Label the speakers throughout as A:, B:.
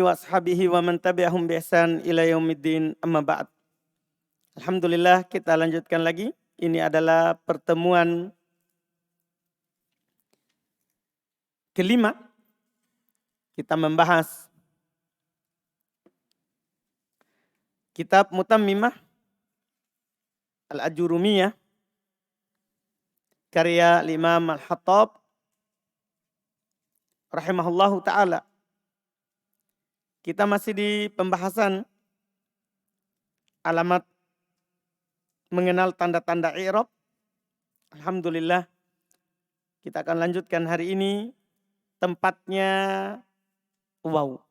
A: wa ashabihi wa man tabi'ahum bi ihsan ila yaumiddin, amma ba'd. Alhamdulillah, kita lanjutkan lagi. Ini adalah pertemuan kelima. Kita membahas kitab Mutammimah Al-Ajurumiyah karya Imam Al-Hattab rahimahullahu ta'ala. Kita masih di pembahasan alamat mengenal tanda-tanda i'rab. Alhamdulillah, kita akan lanjutkan hari ini tempatnya waw.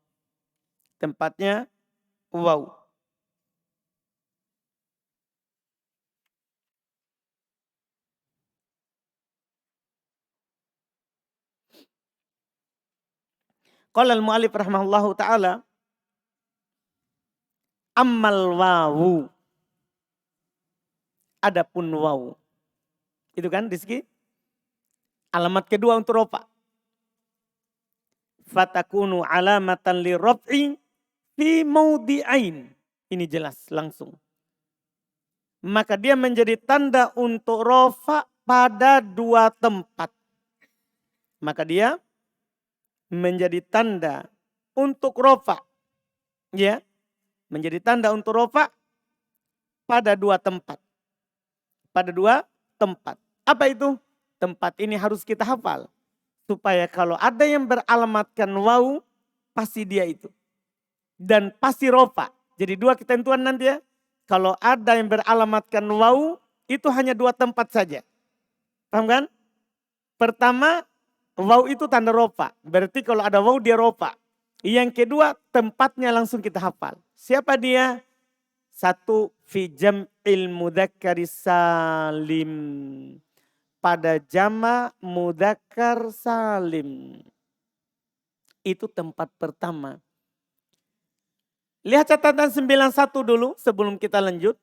A: Tempatnya waw. Qala al-mu'allif rahimahullahu ta'ala, ammal wawu. Adapun waw. Itu kan Rizki? Alamat kedua untuk rofa. Fatakunu alamatan li raf'i fi maudi'ain. Ini jelas langsung. Maka dia menjadi tanda untuk rofa pada dua tempat. Maka dia menjadi tanda untuk rofa. Ya, menjadi tanda untuk rofa pada dua tempat. Pada dua tempat. Apa itu? Tempat ini harus kita hafal. Supaya kalau ada yang beralamatkan waw, pasti dia itu. Dan pasti rofa. Jadi dua ketentuan nanti ya. Kalau ada yang beralamatkan waw, itu hanya dua tempat saja. Paham kan? Pertama, waw itu tanda rofa. Berarti kalau ada waw dia rofa. Yang kedua, tempatnya langsung kita hafal. Siapa dia? Satu, fi jam'il mudzakkar salim. Pada jama' mudzakkar salim. Itu tempat pertama. Lihat catatan 91 dulu sebelum kita lanjut.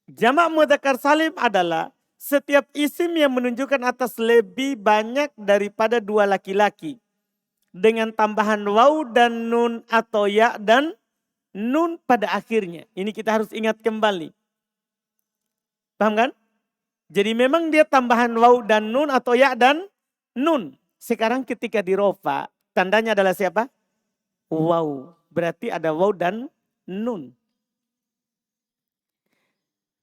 A: Jama' mudzakkar salim adalah setiap isim yang menunjukkan atas lebih banyak daripada dua laki-laki. Dengan tambahan waw dan nun atau ya dan nun pada akhirnya. Ini kita harus ingat kembali. Paham kan? Jadi memang dia tambahan waw dan nun atau ya dan nun. Sekarang ketika di rofa, tandanya adalah siapa? Waw. Berarti ada waw dan nun.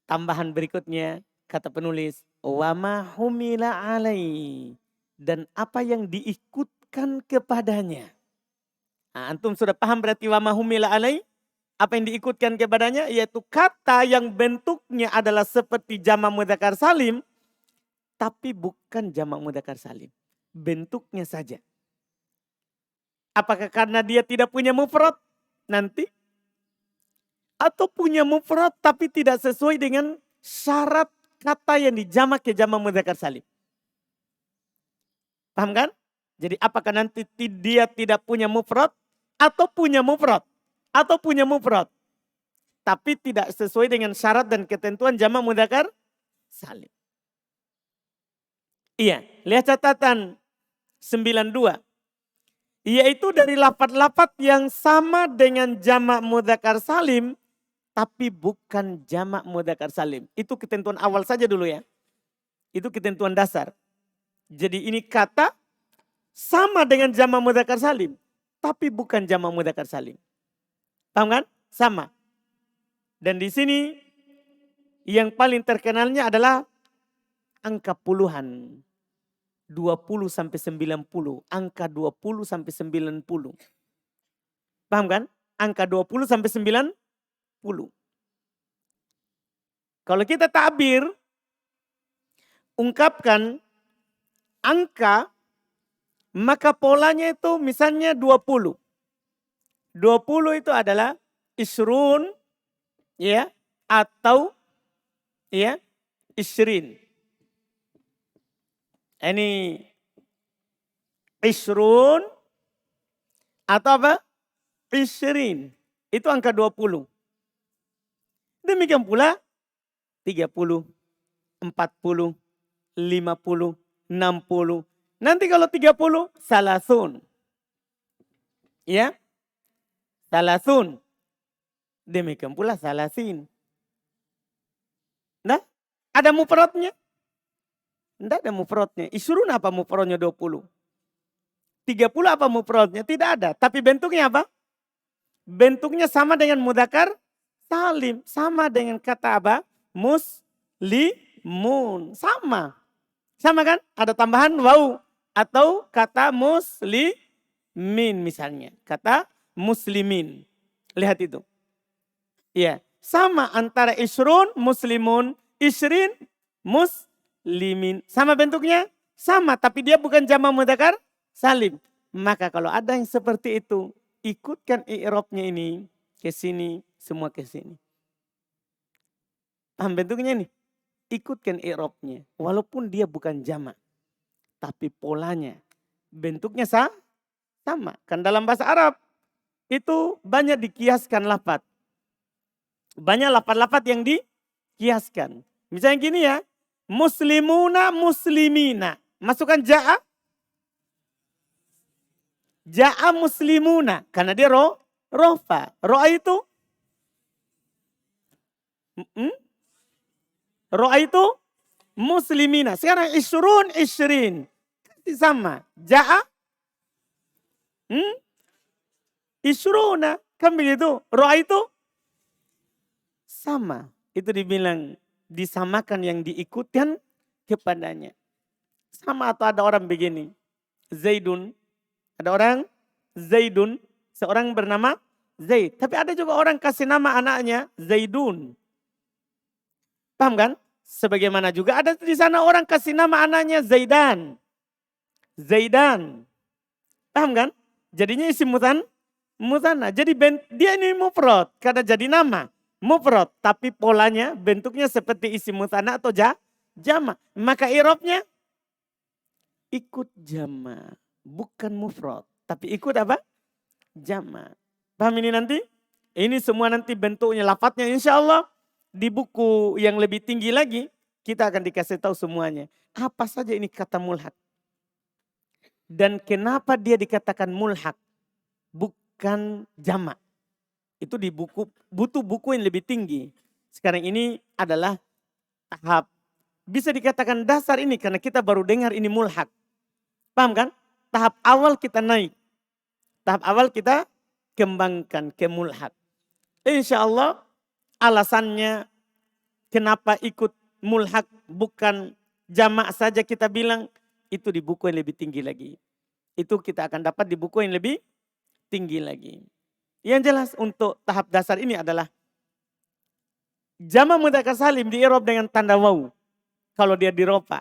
A: Tambahan berikutnya, kata penulis, wa ma humila alai. Dan apa yang diikutkan kepadanya. Nah, antum sudah paham berarti wa ma humila alai? Apa yang diikutkan kepadanya? Yaitu kata yang bentuknya adalah seperti jamak mudzakkar salim. Tapi bukan jamak mudzakkar salim. Bentuknya saja. Apakah karena dia tidak punya mufrad nanti? Atau punya mufrad tapi tidak sesuai dengan syarat kata yang dijamak ke jamak mudzakkar salim. Paham kan? Jadi apakah nanti dia tidak punya mufrad atau punya mufrad? Atau punya mufrad. Tapi tidak sesuai dengan syarat dan ketentuan jamak mudzakkar salim. Iya, lihat catatan 92. Yaitu dari lafaz-lafaz yang sama dengan jamak mudzakkar salim. Tapi bukan jamak mudzakkar salim. Itu ketentuan awal saja dulu ya. Itu ketentuan dasar. Jadi ini kata sama dengan jamak mudzakkar salim. Tapi bukan jamak mudzakkar salim. Paham kan? Sama. Dan di sini yang paling terkenalnya adalah angka puluhan. 20 sampai 90. Angka 20 sampai 90. Paham kan? Angka 20 sampai 90. Kalau kita takbir, ungkapkan angka, maka polanya itu misalnya 20. 20 itu adalah isrun, ya, atau ya, isrin. Ini isrun atau apa? Isrin. Itu angka 20. Demikian pula 30, 40, 50, 60. Nanti kalau 30, salasun. Ya. salasun. Demikian pula salasin. Nah, ada mufradnya? Tidak ada mufradnya. Isrun apa mufradnya 20? 30 apa mufradnya? Tidak ada. Tapi bentuknya apa? Bentuknya sama dengan mudzakkar salim. Sama dengan kata apa? Muslimun. Sama. Sama kan? Ada tambahan waw. Atau kata muslimin misalnya. Kata muslimin. Lihat itu. Ya, sama antara isrun muslimun, isrin muslimin. Sama bentuknya? Sama, tapi dia bukan jamak mudzakkar salim. Maka kalau ada yang seperti itu, ikutkan i'rabnya ini ke sini, semua ke sini. Paham bentuknya ini? Ikutkan i'rabnya. Walaupun dia bukan jamak, tapi polanya, bentuknya sama. Kan dalam bahasa Arab itu banyak dikiaskan lafaz. Banyak lafaz-lafaz yang dikiaskan. Misalnya gini ya, muslimuna muslimina. Masukkan ja'a. Ja'a muslimuna. Karena dia rofa. Ro'a itu? Ro'a itu muslimina. Sekarang isrun isrin. Sama. Ja'a. Isruna. Kan begitu. Ro'a itu? Sama. Itu dibilang disamakan yang diikutkan kepadanya. Sama atau ada orang begini. Zaidun. Ada orang Zaidun. Seorang bernama Zaid. Tapi ada juga orang kasih nama anaknya Zaidun. Paham kan? Sebagaimana juga ada di sana orang kasih nama anaknya Zaidan. Zaidan. Paham kan? Jadinya isim mutanna. Jadi dia ini mufrad. Karena jadi nama. Mufrad, tapi polanya bentuknya seperti isim mutanna atau jamak. Maka i'rabnya ikut jamak, bukan mufrad, tapi ikut apa? Jamak. Paham ini nanti? Ini semua nanti bentuknya, lafadznya insya Allah di buku yang lebih tinggi lagi kita akan dikasih tahu semuanya. Apa saja ini kata mulhaq? Dan kenapa dia dikatakan mulhaq? Bukan jamak. Itu di buku, butuh buku yang lebih tinggi. Sekarang ini adalah tahap, bisa dikatakan dasar ini karena kita baru dengar ini mulhaq. Paham kan? Tahap awal kita naik. Tahap awal kita kembangkan ke mulhaq. Insya Allah alasannya kenapa ikut mulhaq bukan jamak saja kita bilang, itu di buku yang lebih tinggi lagi. Itu kita akan dapat di buku yang lebih tinggi lagi. Yang jelas untuk tahap dasar ini adalah jamak mudzakkar salim di i'rab dengan tanda waw. Kalau dia di rofa.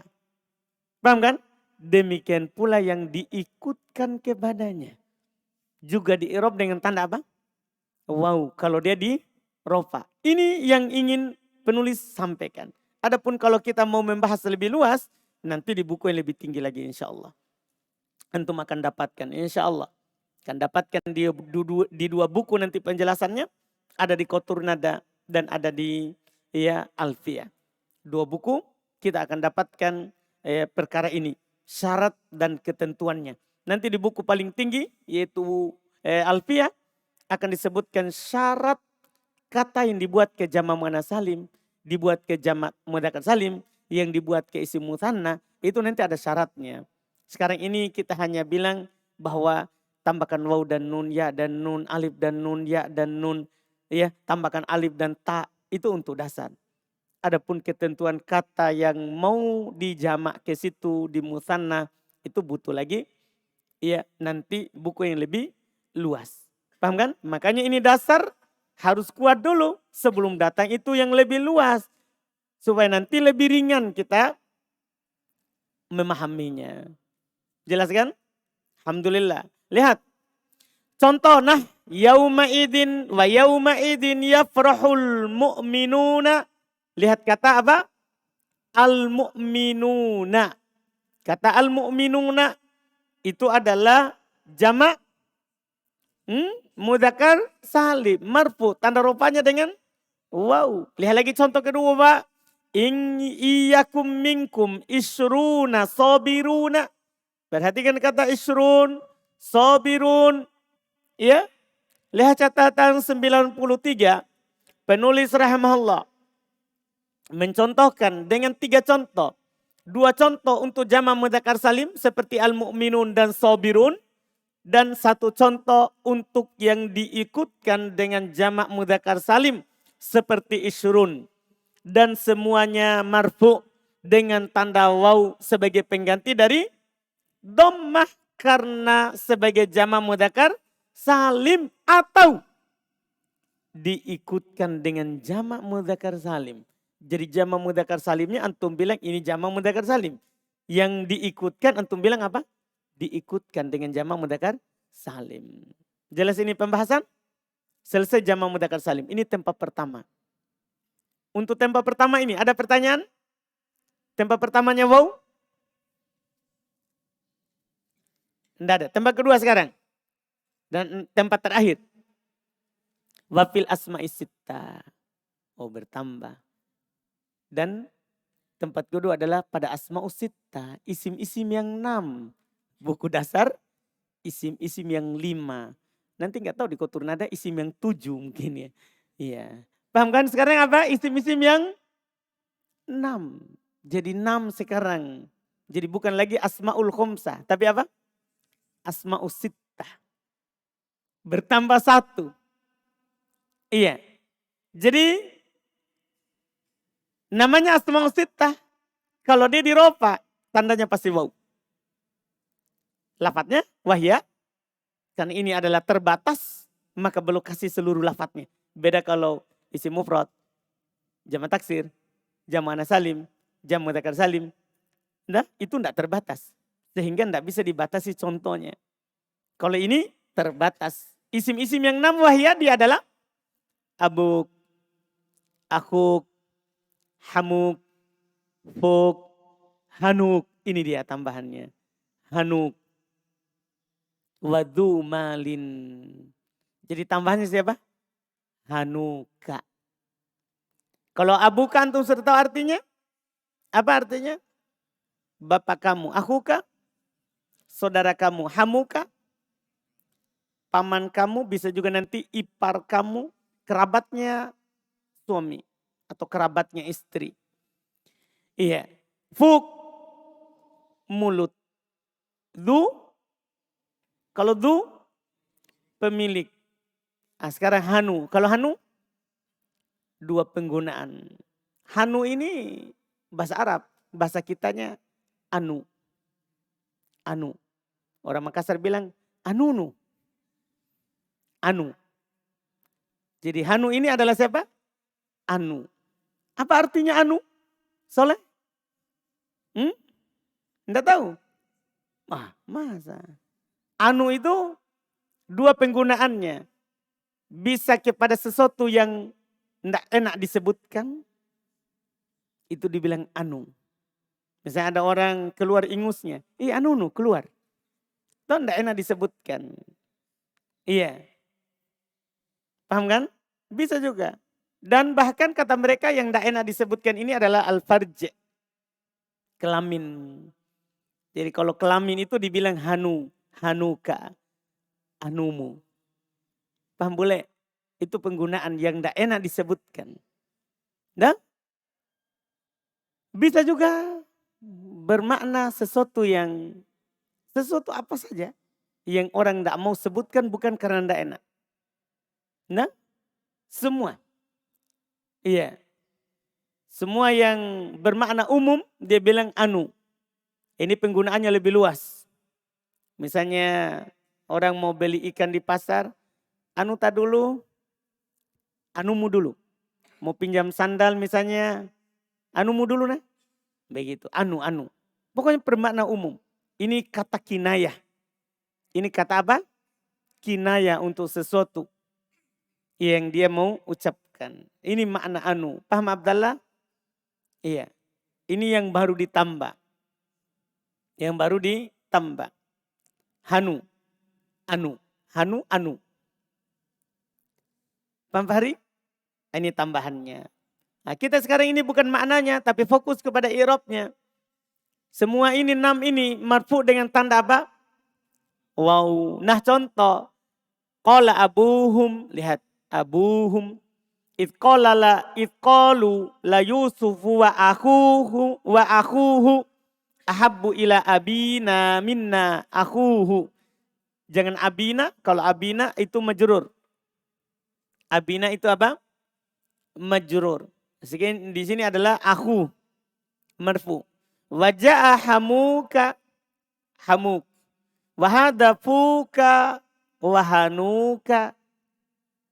A: Paham kan? Demikian pula yang diikutkan kepadanya. Juga di i'rab dengan tanda apa? Waw. Kalau dia di rofa. Ini yang ingin penulis sampaikan. Adapun kalau kita mau membahas lebih luas, nanti di buku yang lebih tinggi lagi insya Allah. Antum akan dapatkan insya Allah. Akan dapatkan di dua buku nanti penjelasannya. Ada di Qatur Nada dan ada di Alfiyah. Dua buku kita akan dapatkan perkara ini. Syarat dan ketentuannya. Nanti di buku paling tinggi yaitu Alfiyah akan disebutkan syarat kata yang dibuat ke jamak muannats salim. Dibuat ke jamak mudzakkar salim. Yang dibuat ke isim mutsanna. Itu nanti ada syaratnya. Sekarang ini kita hanya bilang bahwa tambahkan waw dan nun, ya dan nun, alif dan nun, ya dan nun. Ya, tambahkan alif dan ta, itu untuk dasar. Adapun ketentuan kata yang mau dijamak ke situ di musanna itu butuh lagi ya nanti buku yang lebih luas. Paham kan? Makanya ini dasar harus kuat dulu sebelum datang itu yang lebih luas. Supaya nanti lebih ringan kita memahaminya. Jelas kan? Alhamdulillah. Lihat. Contoh, nah, yauma idin wa yauma idin yafrahul mu'minuna. Lihat kata apa? Al-mu'minuna. Kata al-mu'minuna itu adalah jamak mudzakkar salim, marfu, tanda rupanya dengan waw. Lihat lagi contoh kedua, Pak. In iyyakum minkum isruna sabiruna. Perhatikan kata isrun, sabirun, ya. Lihat catatan 93, penulis rahimahullah mencontohkan dengan 3 contoh. 2 contoh untuk jamak mudzakkar salim seperti al-mu'minun dan sabirun. Dan 1 contoh untuk yang diikutkan dengan jamak mudzakkar salim seperti isyrun. Dan semuanya marfu dengan tanda waw sebagai pengganti dari dhammah karena sebagai jamak mudzakkar salim atau diikutkan dengan jamak mudzakkar salim. Jadi jamak mudzakkar salimnya antum bilang ini jamak mudzakkar salim. Yang diikutkan antum bilang apa? Diikutkan dengan jamak mudzakkar salim. Jelas ini pembahasan? Selesai jamak mudzakkar salim. Ini tempat pertama. Untuk tempat pertama ini ada pertanyaan? Tempat pertamanya waw? Tidak ada. Tempat kedua sekarang. Dan tempat terakhir. Wafil asma'i sitta. Oh bertambah. Dan tempat kedua adalah pada asma'us sitta. Isim-isim yang 6. Buku dasar isim-isim yang 5. Nanti nggak tahu di kotur nada isim yang 7 mungkin ya. Iya. Paham kan sekarang apa? Isim-isim yang 6. Jadi 6 sekarang. Jadi bukan lagi asma'ul khomsah. Tapi apa? Asma'us sittah. Bertambah 1. Iya. Jadi namanya asma'us sittah. Kalau dia dirofa, tandanya pasti waw. Lafadznya wahya. Karena ini adalah terbatas, maka belum kasih seluruh lafadznya. Beda kalau isim mufrad, jamak taksir, jamak anas salim, jamak mudzakkar salim. Nah, itu tidak terbatas. Sehingga tidak bisa dibatasi contohnya. Kalau ini terbatas. Isim-isim yang 6 wahya dia adalah abuk, akhuk, hamuk, fuk, hanuk. Ini dia tambahannya. Hanuk. Wadu malin. Jadi tambahannya siapa? Hanuka. Kalau abuka antum sudah tahu artinya? Apa artinya? Bapak kamu. Akhuka. Saudara kamu. Hamuka. Paman kamu. Bisa juga nanti ipar kamu. Kerabatnya suami. Atau kerabatnya istri. Iya. Fuk. Mulut. Du. Kalau du. Pemilik. Nah, sekarang hanu. Kalau hanu. 2 penggunaan. Hanu ini bahasa Arab. Bahasa kitanya anu. Anu. Orang Makassar bilang anunu. Anu. Jadi hanu ini adalah siapa? Anu. Apa artinya anu? Soleh? Tidak tahu? Wah, masa? Anu itu 2 penggunaannya. Bisa kepada sesuatu yang tidak enak disebutkan. Itu dibilang anu. Misalnya ada orang keluar ingusnya. Anunu keluar. Itu tidak enak disebutkan. Iya. Paham kan? Bisa juga. Dan bahkan kata mereka yang tidak enak disebutkan ini adalah al-farj. Kelamin. Jadi kalau kelamin itu dibilang hanu. Hanuka. Anumu. Paham boleh? Itu penggunaan yang tidak enak disebutkan. Dan bisa juga bermakna sesuatu apa saja yang orang tidak mau sebutkan bukan karena tidak enak. Nah, semua. Iya. Semua yang bermakna umum dia bilang anu. Ini penggunaannya lebih luas. Misalnya orang mau beli ikan di pasar, anu tak dulu, anumu dulu. Mau pinjam sandal misalnya, anumu dulu nah. Begitu, anu. Pokoknya bermakna umum. Ini kata kinayah. Ini kata apa? Kinayah untuk sesuatu yang dia mau ucapkan. Ini makna anu. Paham Abdallah? Iya. Ini yang baru ditambah. Yang baru ditambah. Hanu. Anu. Hanu, anu. Paham Fahri? Ini tambahannya. Nah, kita sekarang ini bukan maknanya, tapi fokus kepada i'rabnya. Semua ini 6 ini marfu dengan tanda apa? Wow. Nah contoh. Qala abuhum, lihat abuhum. Qalu la Yusufu wa akhuhu ahabbu ila abina minna akhuhu. Jangan abina, kalau abina itu majrur. Abina itu apa? Majrur. Di sini adalah akhu, marfu. Waja'a hamuka hamuk. Wahadafuka wahanuka.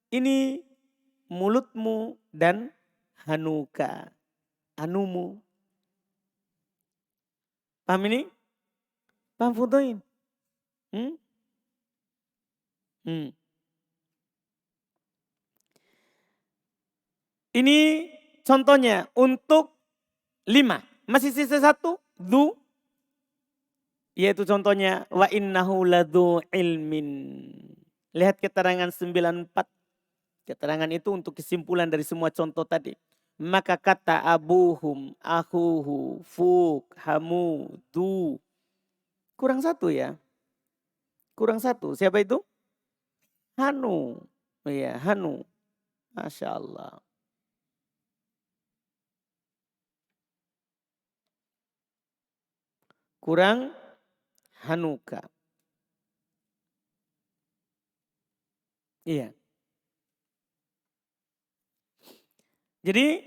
A: Ini mulutmu dan hanuka, anumu. Paham ini? Paham Fudain? Ini contohnya untuk 5. Masih sisa 1, du. Yaitu contohnya wa innahu ladzu ilmin. Lihat keterangan 94. Keterangan itu untuk kesimpulan dari semua contoh tadi. Maka kata abuhum, akhuhu, fuk, hamu, du. Kurang 1 ya. Kurang 1. Siapa itu? Hanu. Oh iya, Hanu. Masya Allah. Kurang Hanuka. Iya. Jadi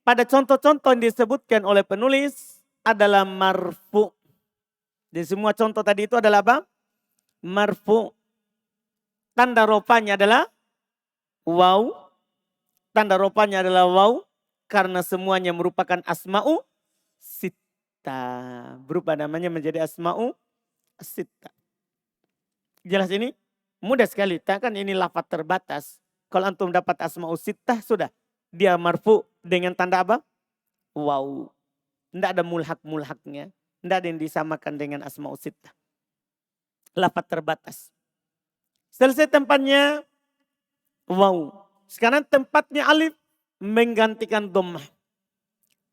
A: pada contoh-contoh yang disebutkan oleh penulis adalah marfu. Di semua contoh tadi itu adalah apa? Marfu. Tanda rofanya adalah waw. Tanda rofanya adalah waw. Karena semuanya merupakan asma'u sitta. Berubah namanya menjadi asma'u sitta. Jelas ini? Mudah sekali. Kan ini lafaz terbatas. Kalau antum dapat asma'u sittah sudah. Dia marfu dengan tanda apa? Waw. Tidak ada mulhak-mulhaknya. Tidak ada yang disamakan dengan asma'u sittah. Lafaz terbatas. Selesai tempatnya waw. Sekarang tempatnya alif menggantikan dhammah.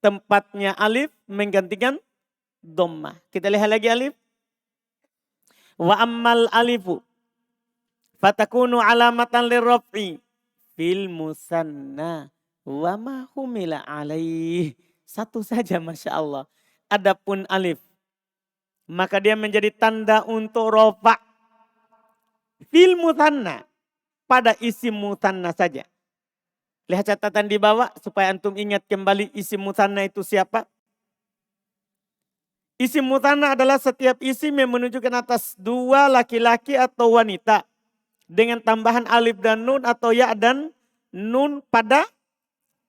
A: Tempatnya alif menggantikan dhammah. Kita lihat lagi alif. Wa ammal alifu fatakunu alamatan lirraf'i fil musanna wa ma humila alaih. 1 saja Masya Allah. Adapun alif, maka dia menjadi tanda untuk rofa' fil musanna, pada isim musanna saja. Lihat catatan di bawah supaya antum ingat kembali isim musanna itu siapa. Isim musanna adalah setiap isim yang menunjukkan atas 2 laki-laki atau wanita. Dengan tambahan alif dan nun atau ya dan nun pada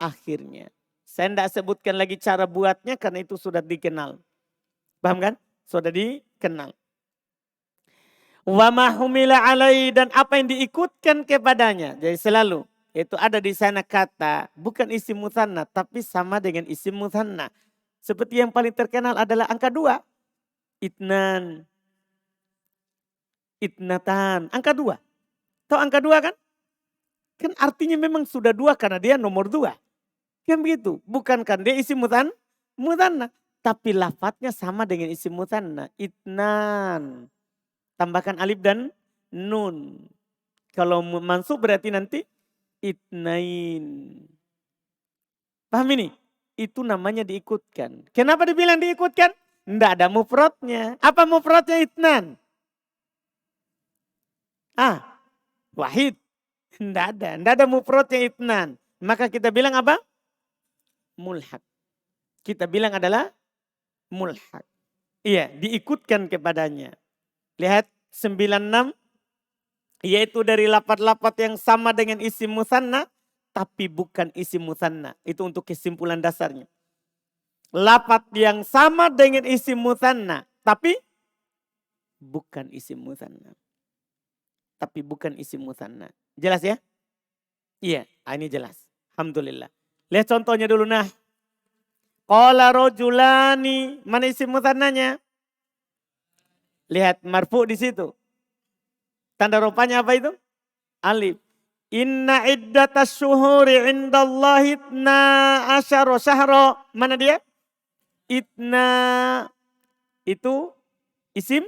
A: akhirnya. Saya tidak sebutkan lagi cara buatnya karena itu sudah dikenal. Paham kan? Sudah dikenal. Wa ma humila alai, dan apa yang diikutkan kepadanya. Jadi selalu itu ada di sana kata bukan isim musanna tapi sama dengan isim musanna. Seperti yang paling terkenal adalah angka 2. Itnan. Itnatan. Angka 2. Tahu angka 2 kan? Kan artinya memang sudah 2 karena dia nomor 2. Kan begitu. Bukan kan dia isim musanna. Tapi lafadznya sama dengan isim musanna. Itnan. Tambahkan alif dan nun. Kalau mansub berarti nanti itnain. Paham ini? Itu namanya diikutkan. Kenapa dibilang diikutkan? Tidak ada mufradnya. Apa mufradnya itnan? Wahid. Tidak ada mufradnya itnan. Maka kita bilang apa? Mulhak. Kita bilang adalah mulhak. Iya, diikutkan kepadanya. Lihat 96. Yaitu dari lafaz-lafaz yang sama dengan isim musanna. Tapi bukan isim musanna. Itu untuk kesimpulan dasarnya. Lafaz yang sama dengan isim musanna. Tapi bukan isim musanna. Tapi bukan isim musanna. Jelas ya? Iya, ini jelas. Alhamdulillah. Lihat contohnya dulu nah. Qala rajulani. Mana isim musannanya? Lihat marfu di situ. Tanda rupanya apa itu? Alif. Inna iddatas syuhuri indallahi itna asyara syahra. Mana dia? Itna. Itu isim?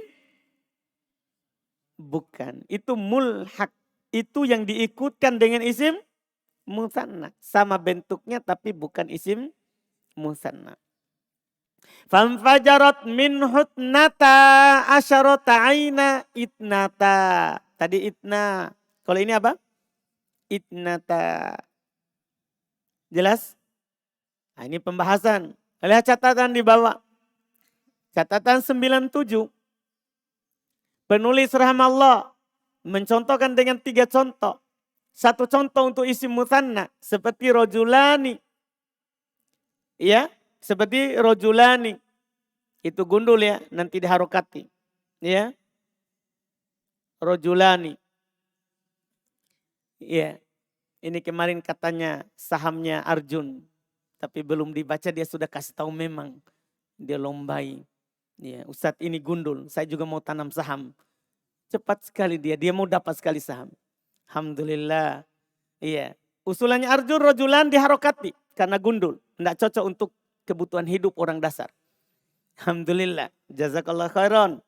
A: Bukan. Itu mulhak. itu yang diikutkan dengan isim musanna. Sama bentuknya tapi bukan isim musanna. Famfajarat min hutnata asyarata aina itnata. Tadi itna. Kalau ini apa? Itnata. Jelas? Nah, ini pembahasan. Lihat catatan di bawah. Catatan 97. Penulis rahmallah mencontohkan dengan 3 contoh. Satu contoh untuk isim musanna seperti rojulani. Ya, seperti rojulani. Itu gundul ya, nanti diharokati. Ya. Rojulani. Ya. Ini kemarin katanya sahamnya Arjun. Tapi belum dibaca dia sudah kasih tahu memang. Dia lombai. Ya, Ustadz ini gundul, saya juga mau tanam saham. Cepat sekali dia mau dapat sekali saham. Alhamdulillah. Iya. Usulannya Arjun rojulan diharokati karena gundul. Tidak cocok untuk kebutuhan hidup orang dasar. Alhamdulillah. Jazakallah khairan.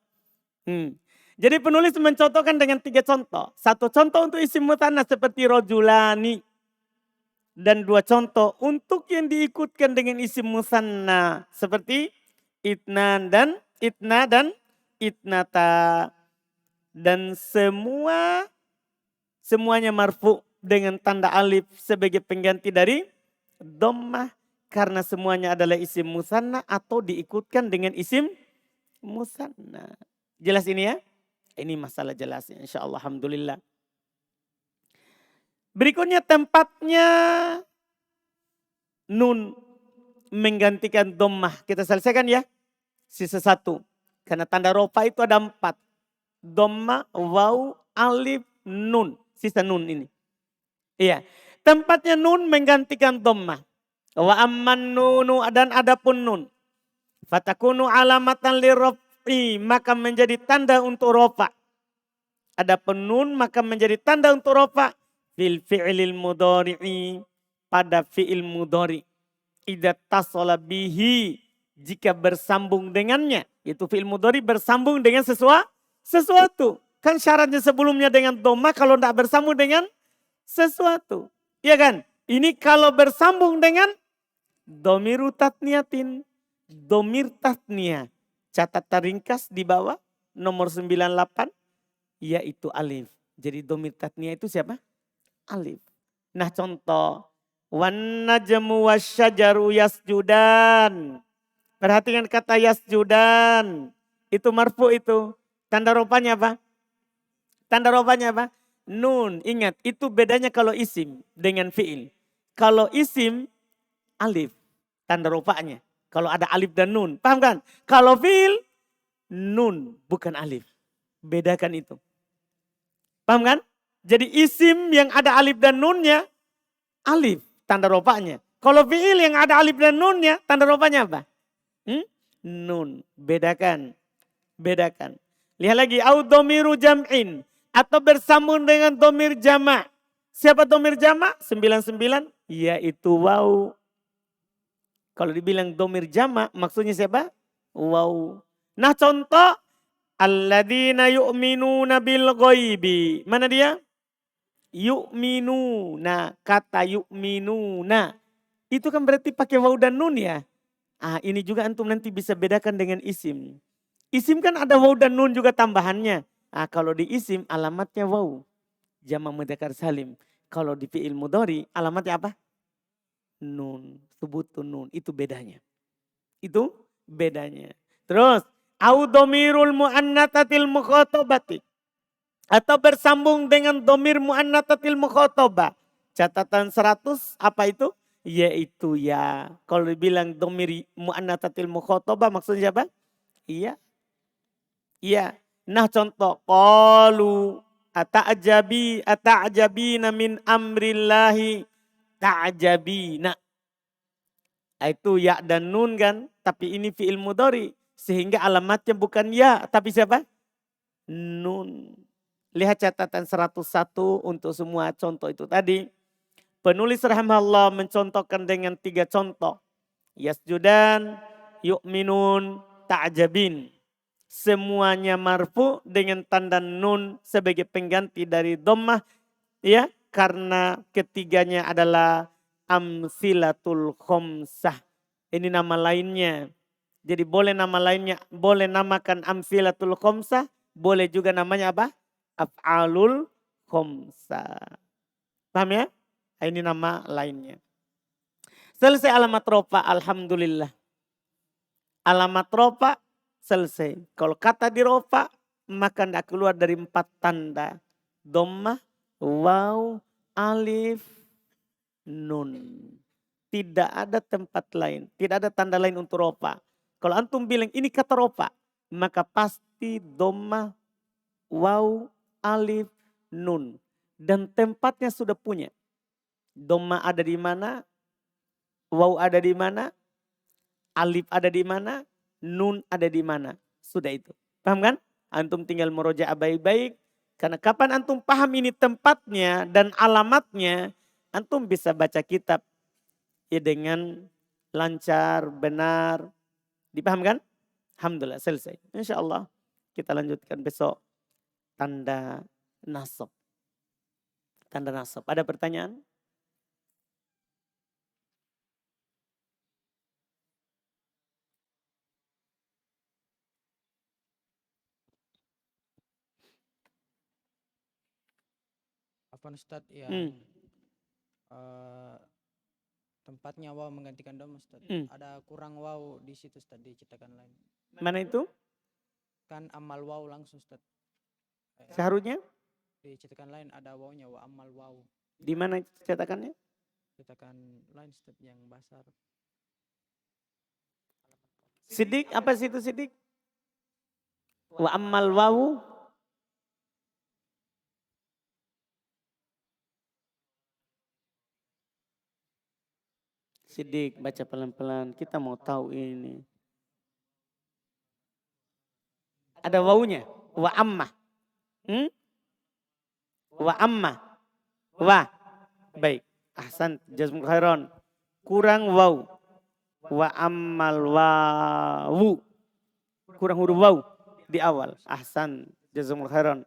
A: Jadi penulis mencontohkan dengan 3 contoh. Satu contoh untuk isim mutanna seperti rojulani. Dan 2 contoh untuk yang diikutkan dengan isim musanna seperti itna dan itnata. Dan semuanya marfu dengan tanda alif sebagai pengganti dari dhammah karena semuanya adalah isim musanna atau diikutkan dengan isim musanna. Jelas ini ya? Ini masalah jelasnya insyaallah alhamdulillah. Berikutnya tempatnya nun menggantikan dhammah. Kita selesaikan ya. Sisa 1. Karena tanda rofa itu ada 4. Dhammah, waw, alif, nun. Sisa nun ini. Iya. Tempatnya nun menggantikan dhammah. Wa amman nunu dan adapun nun. Fatakunu alamatan lirraf'i. Maka menjadi tanda untuk rofa. Adapun nun maka menjadi tanda untuk rofa. Fil fi'lil mudhari'i. Pada fi'il mudhari'. Idza tasala bihi. Jika bersambung dengannya. Itu fi'il mudhari bersambung dengan sesuatu. Kan syaratnya sebelumnya dengan dhammah kalau tidak bersambung dengan sesuatu. Iya kan? Ini kalau bersambung dengan dhamiru tatniyatin. Dhamir tatniyah. Catatan ringkas di bawah nomor 98 yaitu alif. Jadi dhamir tatniyah itu siapa? Alif. Nah contoh. Wan najmu wasyajaru yasjudan. Perhatikan kata yasjudan. Itu marfu itu. Tanda rofanya apa? Tanda rofanya apa? Nun. Ingat itu bedanya kalau isim dengan fi'il. Kalau isim alif. Tanda rofanya. Kalau ada alif dan nun. Paham kan? Kalau fi'il nun bukan alif. Bedakan itu. Paham kan? Jadi isim yang ada alif dan nunnya alif. Tanda rofanya. Kalau fi'il yang ada alif dan nunnya tanda rofanya apa? Nun. Bedakan. Bedakan. Lihat lagi. Au domiru jam'in. Atau bersambung dengan domir jama'. Siapa domir jama'? 99. Yaitu waw. Kalau dibilang domir jama' maksudnya siapa? Waw. Nah contoh. Alladzina yu'minuna bil ghaibi. Mana dia? Yu'minuna. Kata yu'minuna. Itu kan berarti pakai waw dan nun ya. Ini juga antum nanti bisa bedakan dengan isim. Isim kan ada waw dan nun juga tambahannya. Kalau di isim alamatnya waw. Jama' mudzakkar salim. Kalau di fi'il mudhari alamatnya apa? Nun. Subutun nun. Itu bedanya. Itu bedanya. Terus. Au domirul mu'annatatil mukhotabati. Atau bersambung dengan domir mu'annatatil mukhotabah. Catatan 100 apa itu? Yaitu ya. Kalau dibilang domir mu'annatatil mukhotabah maksudnya apa? Iya. Iya. Nah contoh. Qalu ata'ajabina min amrillahi ta'ajabina. Itu ya dan nun kan. Tapi ini fi'il mudhari. Sehingga alamatnya bukan ya. Tapi siapa? Nun. Lihat catatan 101 untuk semua contoh itu tadi. Penulis rahimahullah mencontohkan dengan 3 contoh. Yasjudan, yu'minun, ta'jabin. Semuanya marfu dengan tanda nun sebagai pengganti dari dhammah Ya, karena ketiganya adalah amsilatul khomsah. Ini nama lainnya. Jadi boleh nama lainnya, boleh namakan amsilatul khomsah, boleh juga namanya apa? Af'alul khomsah. Paham ya? Ini nama lainnya. Selesai alamat rofa, alhamdulillah. Alamat rofa selesai. Kalau kata di rofa, maka tidak keluar dari 4 tanda. Dhammah, waw, alif, nun. Tidak ada tempat lain. Tidak ada tanda lain untuk rofa. Kalau antum bilang ini kata rofa, maka pasti dhammah, waw, alif, nun. Dan tempatnya sudah punya. Dhammah ada di mana, waw ada di mana, alif ada di mana, nun ada di mana. Sudah itu. Paham kan? Antum tinggal meroja baik-baik. Karena kapan antum paham ini tempatnya dan alamatnya, antum bisa baca kitab ya dengan lancar, benar. Dipahamkan? Alhamdulillah selesai. Insya Allah kita lanjutkan besok tanda nasab. Tanda nasab. Ada pertanyaan?
B: Apa Ustadz yang tempatnya waw menggantikan dom Ustadz. Ada kurang waw di situ Ustadz di cetakan lain.
A: Mana itu?
B: Kan amal waw langsung Ustadz.
A: Seharusnya?
B: Di cetakan lain ada wawnya wa amal waw.
A: Di mana cetakannya?
B: Cetakan lain Ustadz yang basar.
A: Sidik, apa sih itu sidik? Wa amal waw. Sidik, baca pelan-pelan. Kita mau tahu ini. Ada wawunya. Wa ammah. Wa ammah. Wa. Baik. Ahsan. Jazmul khairan. Kurang waw. Wa ammal wawu. Kurang huruf waw di awal. Ahsan. Jazmul khairan.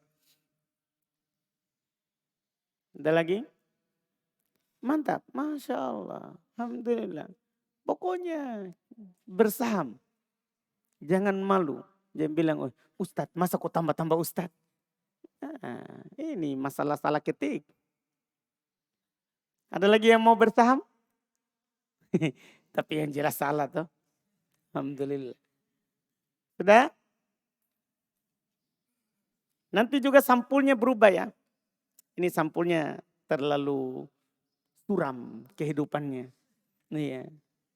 A: Ada lagi? Mantap. Masya Allah. Alhamdulillah. Pokoknya bersaham. Jangan malu. Jangan bilang, oh, Ustadz, masa kok tambah-tambah Ustadz? Nah, ini masalah salah ketik. Ada lagi yang mau bersaham? Tapi yang jelas salah tuh. Alhamdulillah. Sudah? Nanti juga sampulnya berubah ya. Ini sampulnya terlalu suram kehidupannya. Iya.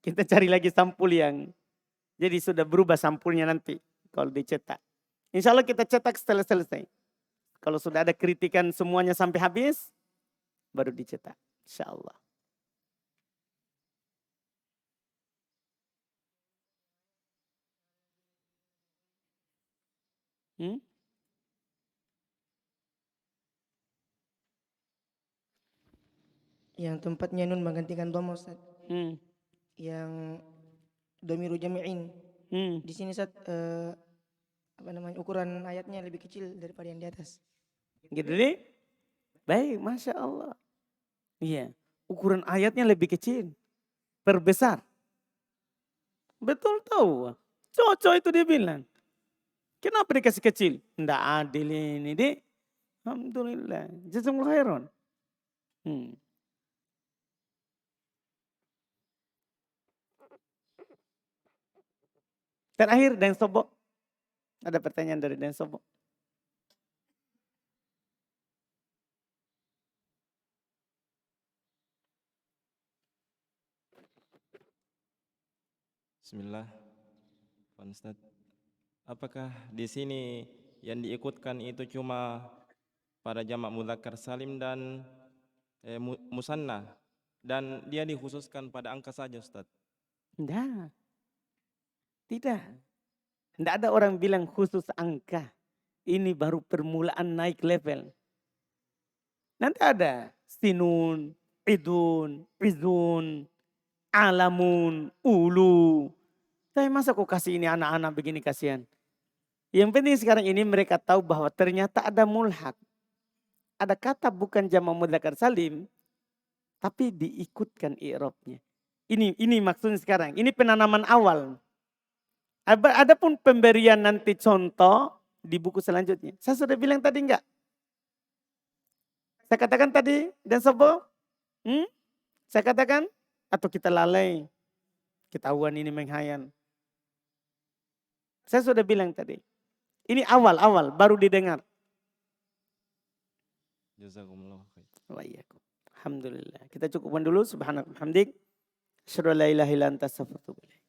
A: Kita cari lagi sampul yang jadi sudah berubah sampulnya nanti kalau dicetak. Insya Allah kita cetak setelah selesai. Kalau sudah ada kritikan semuanya sampai habis, baru dicetak. Insya Allah.
C: Yang tempatnya nun menggantikan dhamma Ustaz. Yang domiru jami'in. Di sini Ustaz ukuran ayatnya lebih kecil daripada yang di atas.
A: Gitu deh. Baik, Masya Allah. Iya, ukuran ayatnya lebih kecil. Perbesar. Betul tahu. Cocok itu dia bilang. Kenapa dikasih kecil? Nggak adil ini deh. Alhamdulillah. Jazakumullah khairan. Terakhir Dan Sobo. Ada pertanyaan dari Dan Sobo.
D: Bismillah. Pak Ustadz, apakah di sini yang diikutkan itu cuma pada jamak mudzakkar salim dan musanna dan dia dikhususkan pada angka saja Ustadz?
A: Tidak. Tidak. Tidak ada orang bilang khusus angka. Ini baru permulaan naik level. Nanti ada sinun, idun, izun, alamun, ulu. Tapi masa kok kasih ini anak-anak begini kasihan. Yang penting sekarang ini mereka tahu bahwa ternyata ada mulhak. ada kata bukan jamak mudzakkar salim, tapi diikutkan i'rabnya. Ini maksudnya sekarang. Ini penanaman awal. Adapun pemberian nanti contoh di buku selanjutnya. Saya sudah bilang tadi enggak? Saya katakan tadi dan sobo? Saya katakan atau kita lalai? Ketahuan ini menghayal. Saya sudah bilang tadi. Ini awal-awal baru didengar.
D: Jazakumullah khair.
A: Wa iyyakum. Alhamdulillah. Kita cukupkan dulu. Subhanallah. Hamdik. Asyhadu an la ilaha illa anta astaghfiruka wa atubu ilaik.